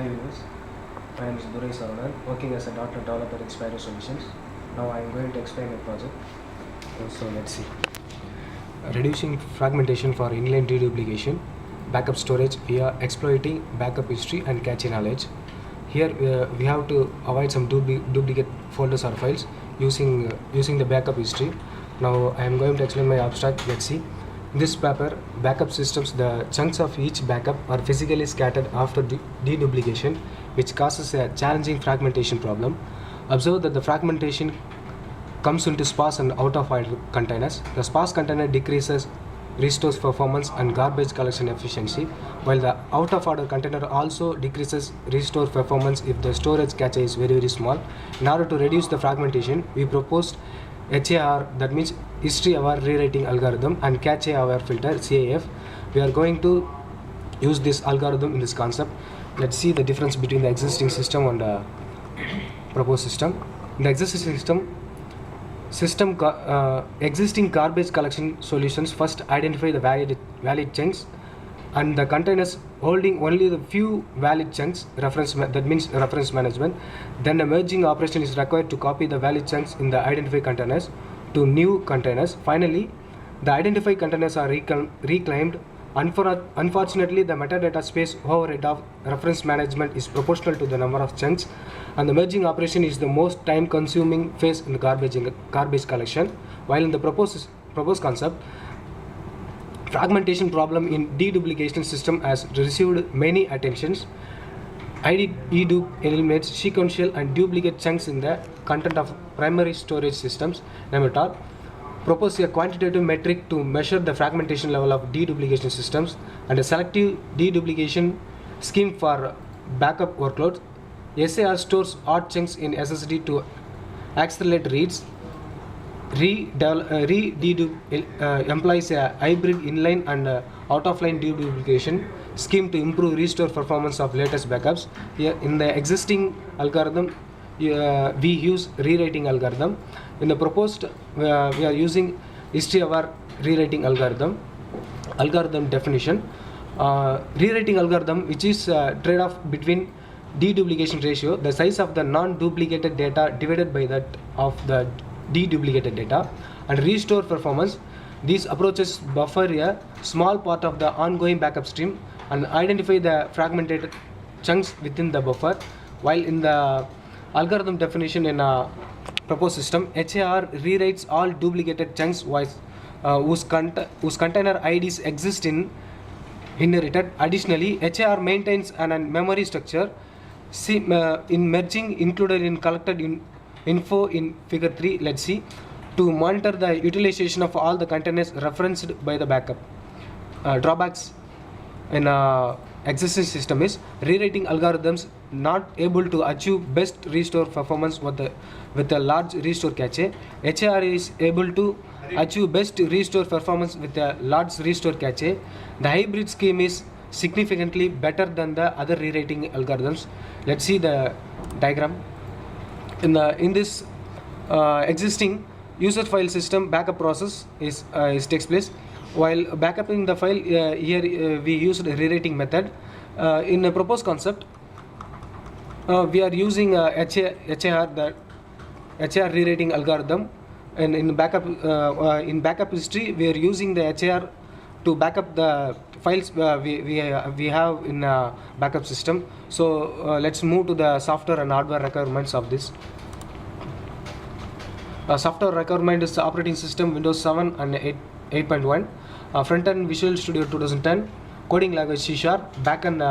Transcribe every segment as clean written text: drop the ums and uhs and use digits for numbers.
Hi viewers, my name is Durai Saravanan, working as a .NET developer in Spyro Solutions. Now I am going to explain my project. So let's see. Reducing fragmentation for inline deduplication, backup storage via exploiting backup history and cache knowledge. Here we have to avoid some duplicate folders or files using the backup history. Now I am going to explain my abstract. Let's see. In this paper, backup systems, the chunks of each backup are physically scattered after deduplication, which causes a challenging fragmentation problem. Observe that the fragmentation comes into sparse and out-of-order containers. The sparse container decreases, restores performance and garbage collection efficiency, while the out-of-order container also decreases, restores performance if the storage cache is very small. In order to reduce the fragmentation, we proposed HAR, that means history aware rewriting algorithm, and cache aware filter, CAF. We are going to use this algorithm in this concept. Let's see the difference between the existing system and the proposed system. In the existing system, existing garbage collection solutions first identify the valid chunks, and the containers holding only the few valid chunks, that means reference management. Then the merging operation is required to copy the valid chunks in the identified containers to new containers. Finally, the identified containers are reclaimed. Unfortunately, the metadata space overhead of reference management is proportional to the number of chunks, and the merging operation is the most time-consuming phase in the garbage collection. While in the proposed concept, fragmentation problem in deduplication system has received many attentions. IDEDUP eliminates sequential and duplicate chunks in the content of primary storage systems. Nematol propose a quantitative metric to measure the fragmentation level of deduplication systems and a selective deduplication scheme for backup workloads. SAR stores odd chunks in SSD to accelerate reads. Rededup employs a hybrid inline and out-of-line deduplication scheme to improve restore performance of latest backups. Here in the existing algorithm, we use rewriting algorithm. In the proposed, we are using history-aware rewriting algorithm. Algorithm definition: rewriting algorithm, which is a trade-off between deduplication ratio, the size of the non-duplicated data divided by that of the deduplicated data, and restore performance. These approaches buffer a small part of the ongoing backup stream and identify the fragmented chunks within the buffer. While in the algorithm definition in a proposed system, HAR rewrites all duplicated chunks whose container IDs exist in inherited. Additionally, HAR maintains an memory structure in merging included in collected info in figure 3. Let's see, to monitor the utilization of all the containers referenced by the backup. Drawbacks in existing system is rewriting algorithms not able to achieve best restore performance with a large restore cache. HAR is able to achieve best restore performance with a large restore cache. The hybrid scheme is significantly better than the other rewriting algorithms. Let's see the diagram. In this existing user file system, backup process is takes place. While backupping the file, here we used a rewriting method. In a proposed concept, we are using HAR, the HAR rewriting algorithm, and in backup history, we are using the HAR to backup the files we have in a backup system. So let's move to the software and hardware requirements of this. Software requirement is the operating system Windows 7 and 8.1, front-end Visual Studio 2010, coding language C#, backend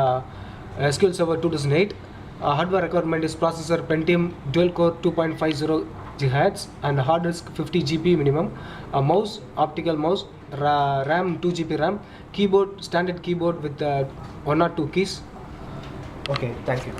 SQL Server 2008. Hardware requirement is processor Pentium dual core 2.50 GHz and hard disk 50 GB minimum, mouse, optical mouse, RAM 2 GB RAM, keyboard, standard keyboard with 1 or 2 keys. Okay, thank you.